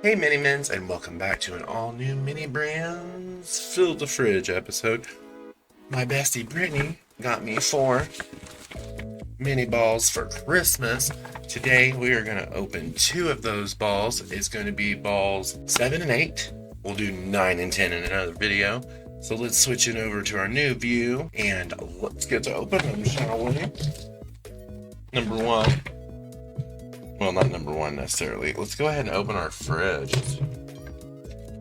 Hey Mini Mins, and welcome back to an all new Mini Brands Fill the Fridge episode. My bestie Brittany got me 4 mini balls for Christmas. Today we are going to open 2 of those balls. It's going to be balls 7 and 8. We'll do 9 and 10 in another video. So let's switch it over to our new view and let's get to open them, shall we? Number 1. Well, not number 1 necessarily. Let's go ahead and open our fridge.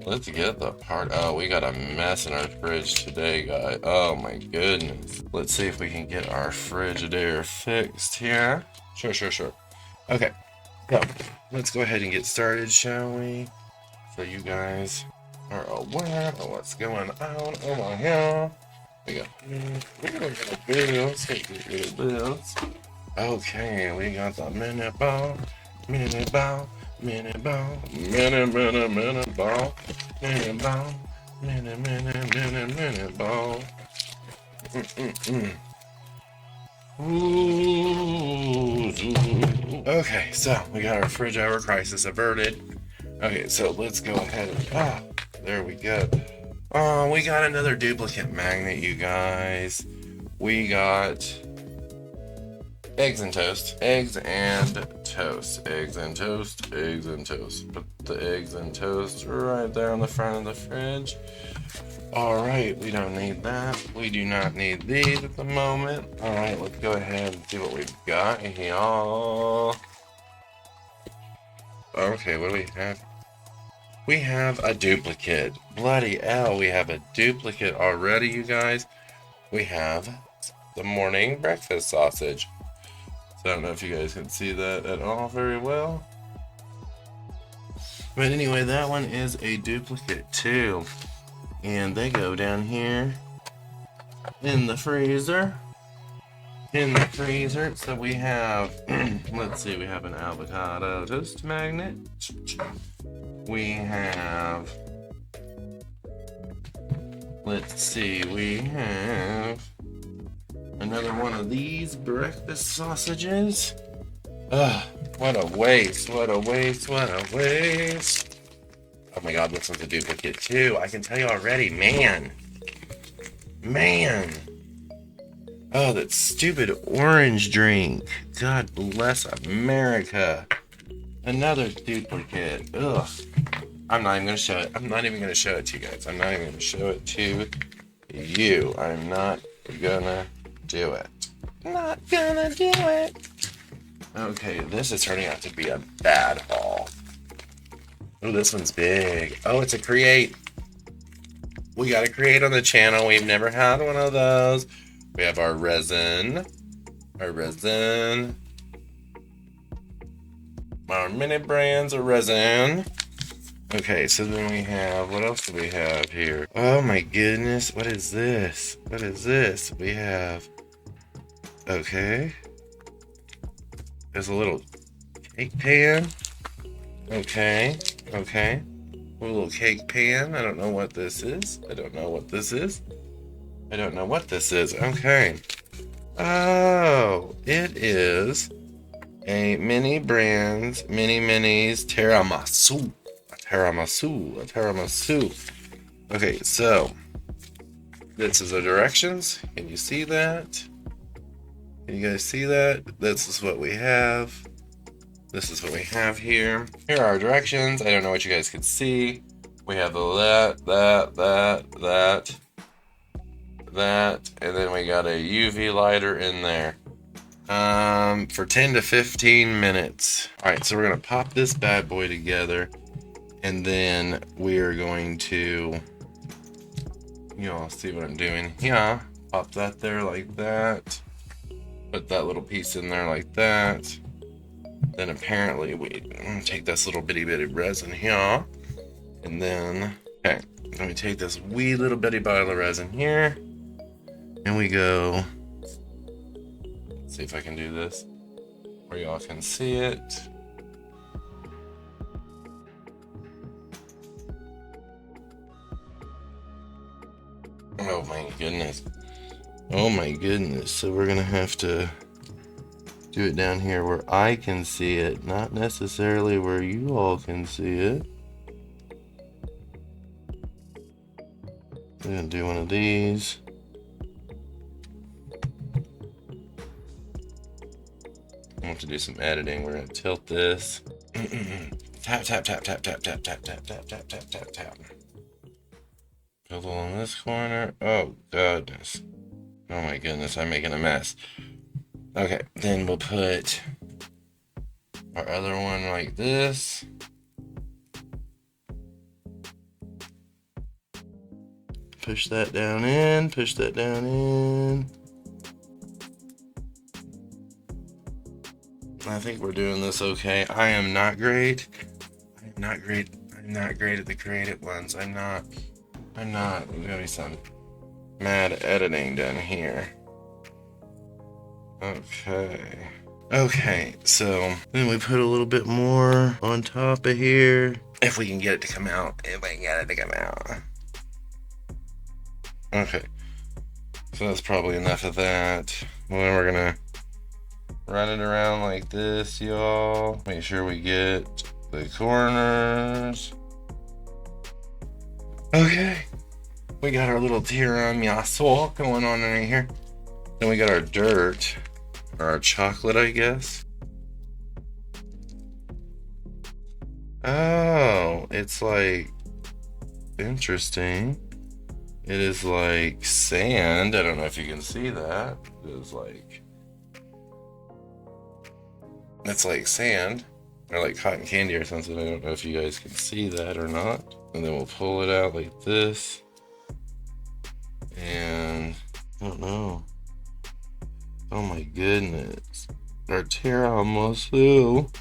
Let's get the part. Oh, we got a mess in our fridge today, guys. Oh my goodness. Let's see if we can get our Frigidaire fixed here. Sure. Okay, so let's go ahead and get started, shall we? So you guys are aware of what's going on over here. We got bills. Okay, we got the mini ball, mini ball, mini ball, mini ball, mini ball, mini ball. Okay, so we got our fridge hour crisis averted. Okay, so let's go ahead and there we go. Oh, we got another duplicate magnet, you guys. We got eggs and toast. Put the eggs and toast right there on the front of the fridge. Alright, we don't need that. We do not need these at the moment. Alright, let's go ahead and see what we've got here. Okay, what do we have? We have a duplicate. Bloody hell, we have a duplicate already, you guys. We have the morning breakfast sausage. So I don't know if you guys can see that at all very well. But anyway, that one is a duplicate too. And they go down here in the freezer. So we have, let's see, we have an avocado toast magnet. We have, let's see, we have another one of these breakfast sausages. Ugh, what a waste. Oh my god, this one's a duplicate too. I can tell you already, man. Oh, that stupid orange drink. God bless America. Another duplicate. Ugh. I'm not even gonna show it. I'm not even gonna show it to you guys. I'm not even gonna show it to you. I'm not gonna do it. Okay, this is turning out to be a bad haul. Oh, this one's big. Oh, it's a create. We got a create on the channel. We've never had one of those. We have our resin. Our mini brands of resin. Okay, so then we have, what else do we have here? Oh my goodness, what is this? We have, okay. There's a little cake pan. Okay. A little cake pan. I don't know what this is. Okay. Oh, it is a mini brands, minis tiramisu. A tiramisu. Okay, so this is the directions. Can you see that? Can you guys see that? This is what we have. This is what we have here. Here are our directions. I don't know what you guys can see. We have that, and then we got a UV lighter in there. For 10 to 15 minutes. Alright, so we're gonna pop this bad boy together, and then we are going to, you all see what I'm doing. Yeah, pop that there like that. Put that little piece in there like that. Then apparently we take this little bitty resin here, and then, okay, let me take this wee little bitty bottle of resin here, and we go, let's see if I can do this where y'all can see it. Oh my goodness, so we're gonna have to do it down here where I can see it, not necessarily where you all can see it. We're gonna do one of these. I want to do some editing. We're gonna tilt this. Tap, tap, tap, tap, tap, tap, tap, tap, tap, tap, tap, tap, tap. Build along this corner. Oh, goodness. Oh my goodness, I'm making a mess. Okay, then we'll put our other one like this. Push that down in, push that down in. I think we're doing this okay. I am not great. I'm not great. I'm not great at the creative ones. I'm not. There's gonna be some mad editing done here. Okay. Okay, so then we put a little bit more on top of here. If we can get it to come out. If I can get it to come out. Okay. So that's probably enough of that. Well, then we're gonna run it around like this, y'all. Make sure we get the corners. Okay. We got our little tiramisu going on in here. Then we got our dirt, or our chocolate, I guess. Oh, it's like interesting. It is like sand. I don't know if you can see that. It's like sand, or like cotton candy or something. I don't know if you guys can see that or not. And then we'll pull it out like this. And I don't know. Oh my goodness. Our tiramisu.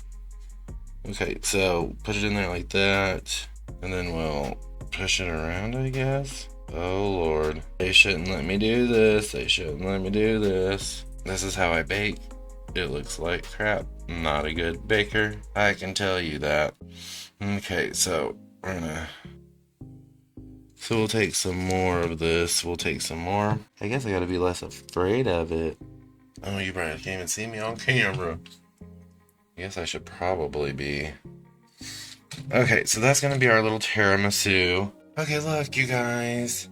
Okay, so put it in there like that. And then we'll push it around, I guess. Oh Lord. They shouldn't let me do this. They shouldn't let me do this. This is how I bake. It looks like crap. I'm not a good baker. I can tell you that. Okay, so we're gonna... So we'll take some more of this. We'll take some more. I guess I gotta be less afraid of it. Oh, you probably can't even see me on camera. I guess I should probably be. Okay, so that's gonna be our little tiramisu. Okay, look, you guys.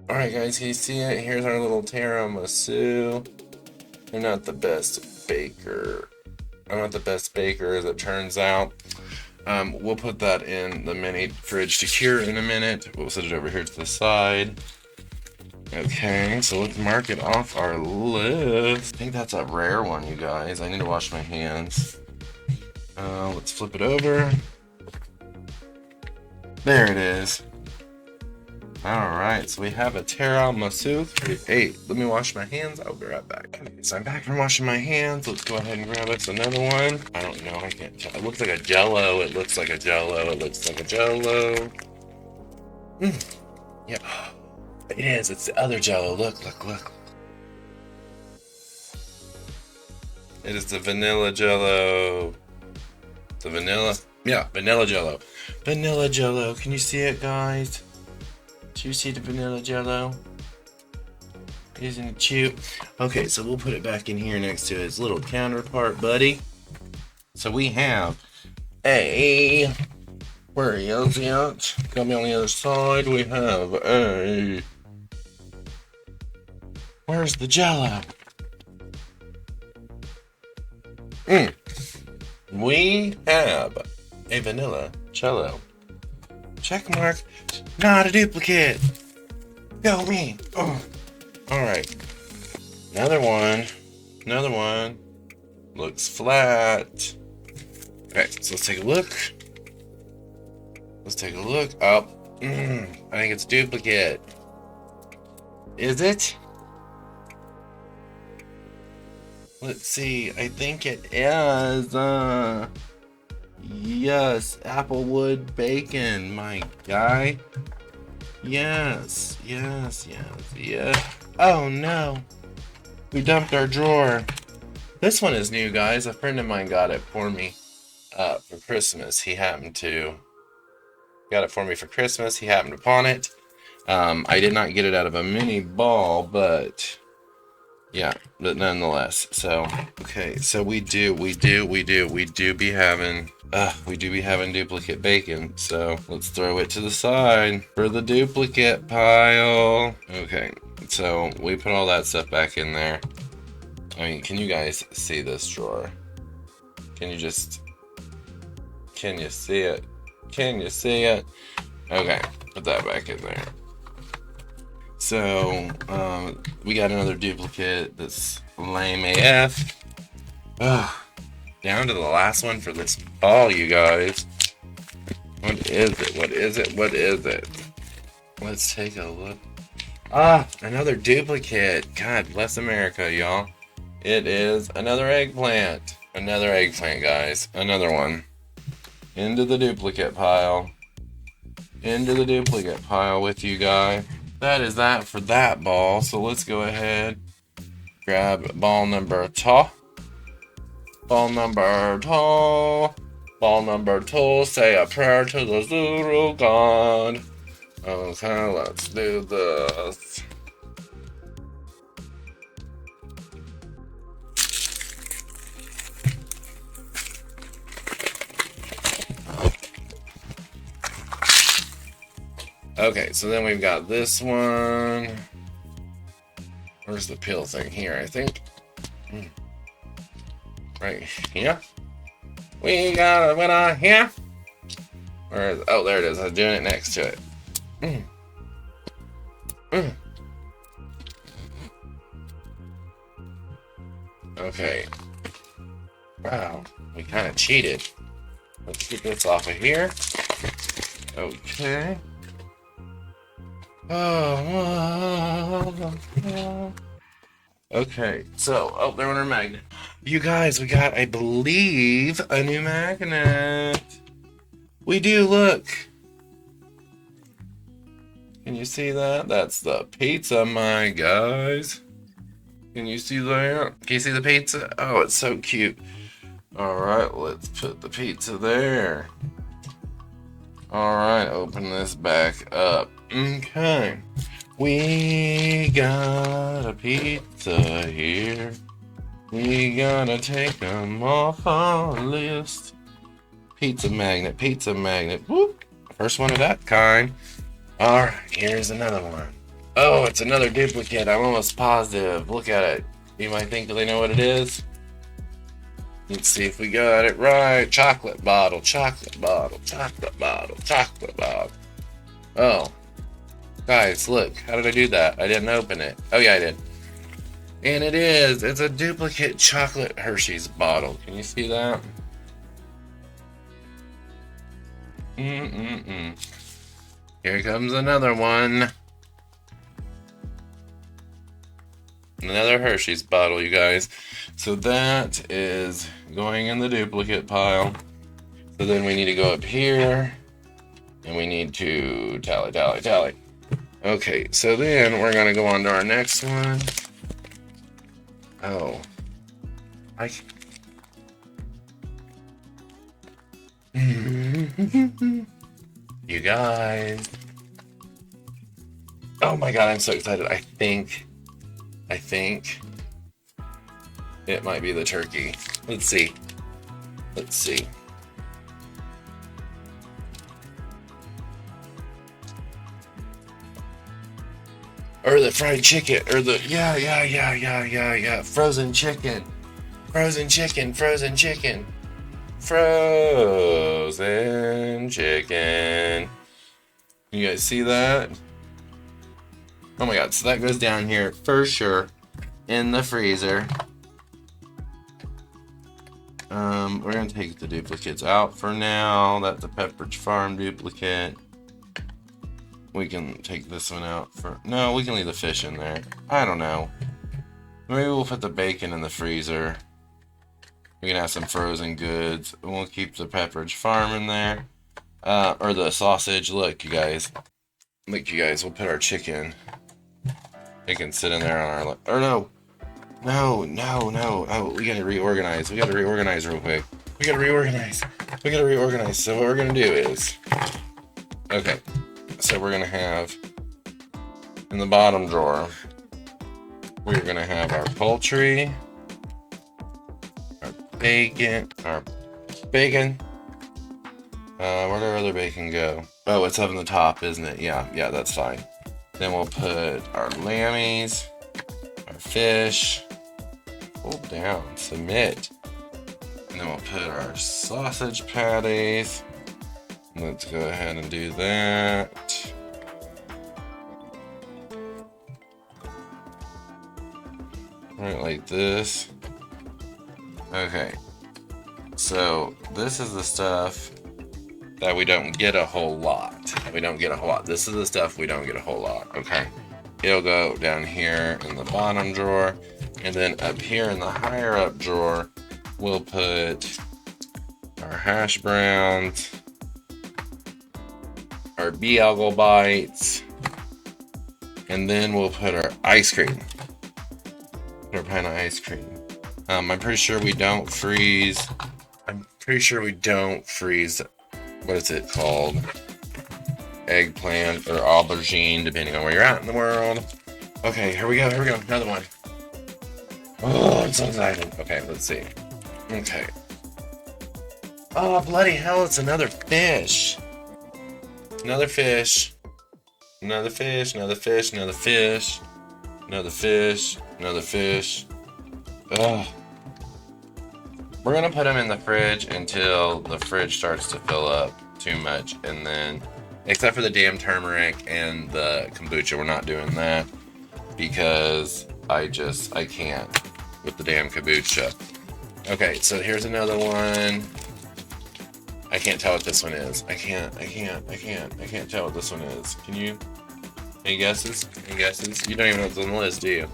Alright, guys, can you see it? Here's our little tiramisu. I'm not the best baker. I'm not the best baker, as it turns out. We'll put that in the mini fridge to cure in a minute. We'll set it over here to the side. Okay, so let's mark it off our list. I think that's a rare one, you guys. I need to wash my hands. Let's flip it over. There it is. Alright, so we have a tiramisu. Hey, let me wash my hands. I'll be right back. Okay, so I'm back from washing my hands. Let's go ahead and grab us another one. I don't know, I can't tell. It looks like a jello. It looks like a jello. It looks like a jello. Yeah. It is. It's the other jello. Look, look, look. It is the vanilla jello. The vanilla? Yeah, vanilla jello. Vanilla jello. Can you see it, guys? Do you see the vanilla jello? Isn't it cute? Okay, so we'll put it back in here next to its little counterpart, buddy. So we have a... Where is it? Coming on the other side, we have a... Where's the jello? We have a vanilla jello. Check mark. Not a duplicate. Go me. Oh. Alright. Another one. Another one. Looks flat. Okay, so let's take a look. Let's take a look. Oh. I think it's duplicate. Is it? Let's see. I think it is. Yes, Applewood bacon, my guy. Yes, yes, yes, yes. Oh no, we dumped our drawer. This one is new, guys. A friend of mine got it for me for Christmas. He happened to got it for me for Christmas. He happened upon it. I did not get it out of a mini ball, but Yeah, but nonetheless. So okay, so we do be having duplicate bacon. So let's throw it to the side for the duplicate pile. Okay, so we put all that stuff back in there. I mean, can you guys see this drawer? Can you see it? Can you see it? Okay, put that back in there. So, we got another duplicate that's lame AF. Ugh. Down to the last one for this ball, you guys. What is it? What is it? What is it? Let's take a look. Ah, another duplicate. God bless America, y'all. It is another eggplant. Another eggplant, guys. Another one. Into the duplicate pile. Into the duplicate pile with you guys. That is that for that ball. So let's go ahead. Grab ball number 2. Ball number 2. Ball number 2. Say a prayer to the Zulu God. Okay, let's do this. Okay, so then we've got this one. Where's the pill thing? Here, I think. Right here. We got a winner here. Where is it? Oh, there it is. I was doing it next to it. Okay. Wow, we kind of cheated. Let's get this off of here. Okay. Oh. Okay, so, oh, there went our magnet. You guys, we got, I believe, a new magnet. We do, look. Can you see that? That's the pizza, my guys. Can you see that? Can you see the pizza? Oh, it's so cute. Alright, let's put the pizza there. Alright, open this back up. Okay. We got a pizza here. We gotta take them off our list. Pizza magnet, pizza magnet. Whoop. First one of that kind. Alright, here's another one. Oh, it's another duplicate. I'm almost positive. Look at it. You might think they know what it is. Let's see if we got it right. Chocolate bottle, chocolate bottle, chocolate bottle, chocolate bottle. Oh. Guys, look. How did I do that? I didn't open it. Oh, yeah, I did. And it is. It's a duplicate chocolate Hershey's bottle. Can you see that? Here comes another one. Another Hershey's bottle, you guys. So that is going in the duplicate pile. So then we need to go up here. And we need to tally, tally, tally. Okay, so then we're going to go on to our next one. Oh. You guys. Oh my god, I'm so excited. I think it might be the turkey. Let's see. Let's see. Or the fried chicken, or the, yeah. Frozen chicken. Frozen chicken, frozen chicken. Frozen chicken. You guys see that? Oh my god, so that goes down here for sure in the freezer. We're gonna take the duplicates out for now. That's a Pepperidge Farm duplicate. We can take this one out for... No, we can leave the fish in there. I don't know. Maybe we'll put the bacon in the freezer. We can have some frozen goods. We'll keep the Pepperidge Farm in there. Or the sausage. Look, you guys. Look, you guys. We'll put our chicken. It can sit in there on our... Or no. No. Oh, we gotta reorganize. We gotta reorganize real quick. We gotta reorganize. So what we're gonna do is... Okay. So we're gonna have... In the bottom drawer... We're gonna have our poultry, our bacon, where'd our other bacon go? Oh, it's up on the top, isn't it? Yeah, that's fine. Then we'll put our lammies, our fish, hold down, submit. And then we'll put our sausage patties. Let's go ahead and do that. Right like this. Okay. So this is the stuff that we don't get a whole lot. This is the stuff we don't get a whole lot. Okay. It'll go down here in the bottom drawer. And then up here in the higher up drawer, we'll put our hash browns, our Beagle bites, and then we'll put our ice cream. Our pint of ice cream. I'm pretty sure we don't freeze. What is it called? Eggplant or aubergine, depending on where you're at in the world. Okay, here we go. Another one. Oh, I'm so excited. Okay, let's see. Okay. Oh, bloody hell, it's another fish. Another fish. Another fish. Ugh. We're gonna put them in the fridge until the fridge starts to fill up too much, and then, except for the damn turmeric and the kombucha, we're not doing that because I can't with the damn kombucha. Okay, so here's another one. I can't tell what this one is. I can't tell what this one is. Can you? Any guesses? You don't even know what's on the list, do you?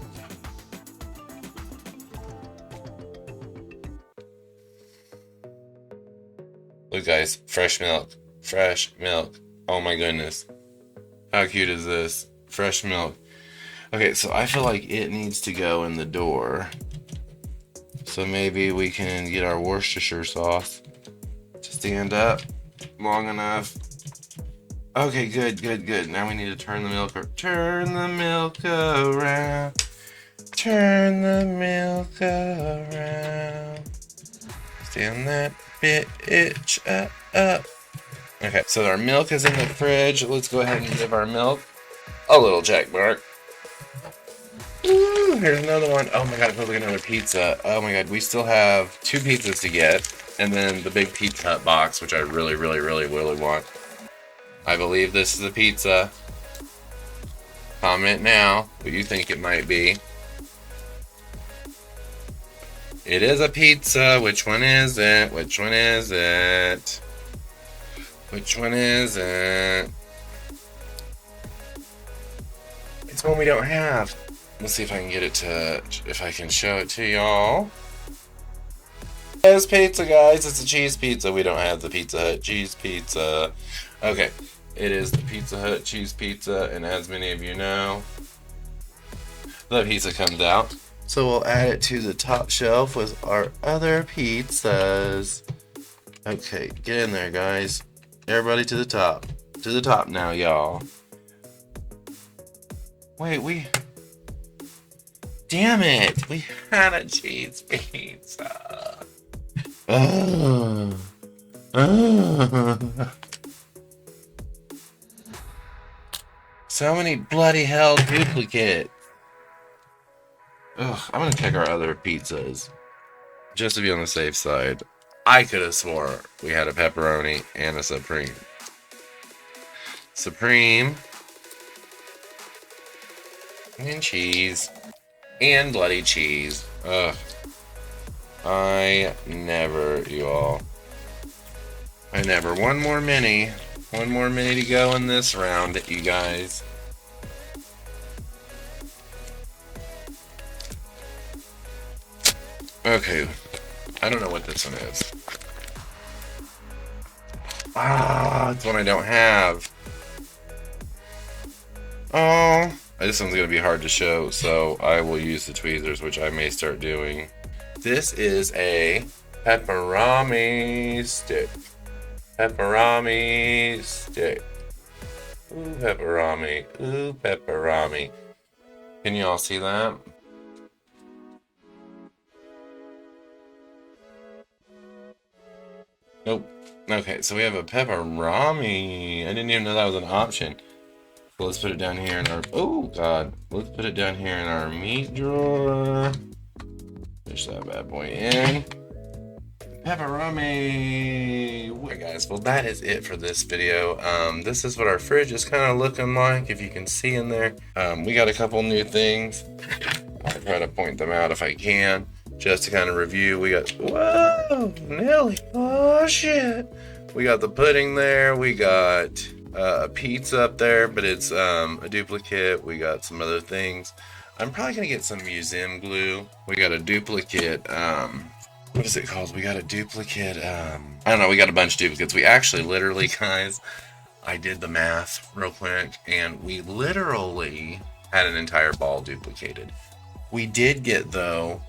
Look, guys, fresh milk. Oh my goodness. How cute is this? Fresh milk. Okay, so I feel like it needs to go in the door. So maybe we can get our Worcestershire sauce to stand up long enough. Okay, good. Now we need to turn the milk around. Turn the milk around. Stand that bitch up. Okay, so our milk is in the fridge. Let's go ahead and give our milk a little check mark. Ooh, here's another one. Oh my god, it feels like another pizza. Oh my god, we still have 2 pizzas to get. And then the big Pizza Hut box, which I really want. I believe this is a pizza. Comment now what you think it might be. It is a pizza. Which one is it? It's one we don't have. Let's see if I can get it to, if I can show it to y'all. It's pizza, guys. It's a cheese pizza. We don't have the Pizza Hut cheese pizza. Okay, it is the Pizza Hut cheese pizza, and as many of you know, the pizza comes out. So we'll add it to the top shelf with our other pizzas. Okay, get in there, guys. Everybody to the top. To the top now, y'all. Wait, damn it! We had a cheese pizza. So many bloody hell duplicates. Ugh, I'm gonna check our other pizzas. Just to be on the safe side. I could have swore we had a pepperoni and a supreme. Supreme. And cheese. And bloody cheese. Ugh. I never, y'all. I never. One more mini. One more mini to go in this round, you guys. Okay. I don't know what this one is. Ah, it's one I don't have. Oh. This one's going to be hard to show, so I will use the tweezers, which I may start doing. This is a pepperoni stick. Pepperoni stick. Ooh, pepperoni. Ooh, pepperoni. Can you all see that? Nope. Okay, so we have a pepperami. I didn't even know that was an option. So let's put it down here in our, oh God. Let's put it down here in our meat drawer. Push that bad boy in. Pepperami. Alright guys, well that is it for this video. This is what our fridge is kind of looking like, if you can see in there. We got a couple new things. I'll try to point them out if I can, just to kind of review. We got, whoa, Nelly, oh shit. We got the pudding there, we got a pizza up there, but it's a duplicate. We got some other things. I'm probably gonna get some museum glue. We got a duplicate, what is it called? We got a duplicate, I don't know, we got a bunch of duplicates. We actually literally, guys, I did the math real quick, and we literally had an entire ball duplicated. We did get the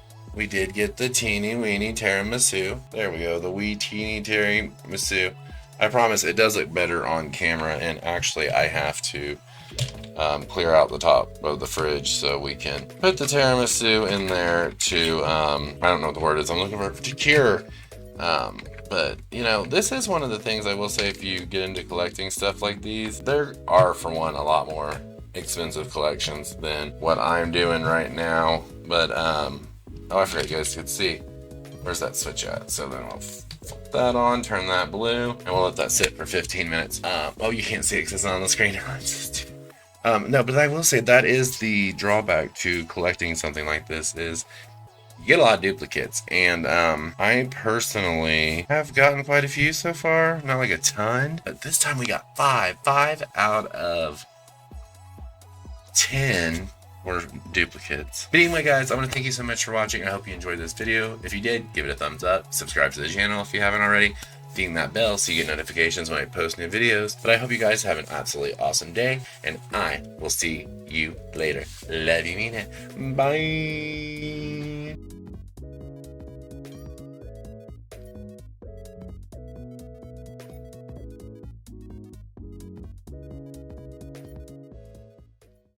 teeny weeny tiramisu. There we go, the wee teeny tiramisu. I promise it does look better on camera, and actually I have to clear out the top of the fridge so we can put the tiramisu in there to, I don't know what the word is, I'm looking for, to cure. But, you know, this is one of the things I will say, if you get into collecting stuff like these, there are, for one, a lot more expensive collections than what I'm doing right now. But, oh, I forgot you guys could see. Where's that switch at? So then I'll flip that on, turn that blue, and we'll let that sit for 15 minutes. Oh, you can't see it because it's not on the screen. No, but I will say that is the drawback to collecting something like this, is you get a lot of duplicates, and I personally have gotten quite a few so far, not like a ton, but this time we got 5 out of 10 were duplicates. But anyway guys, I want to thank you so much for watching. I hope you enjoyed this video. If you did, give it a thumbs up, subscribe to the channel if you haven't already, ding that bell so you get notifications when I post new videos. But I hope you guys have an absolutely awesome day, and I will see you later. Love you, mean it. Bye.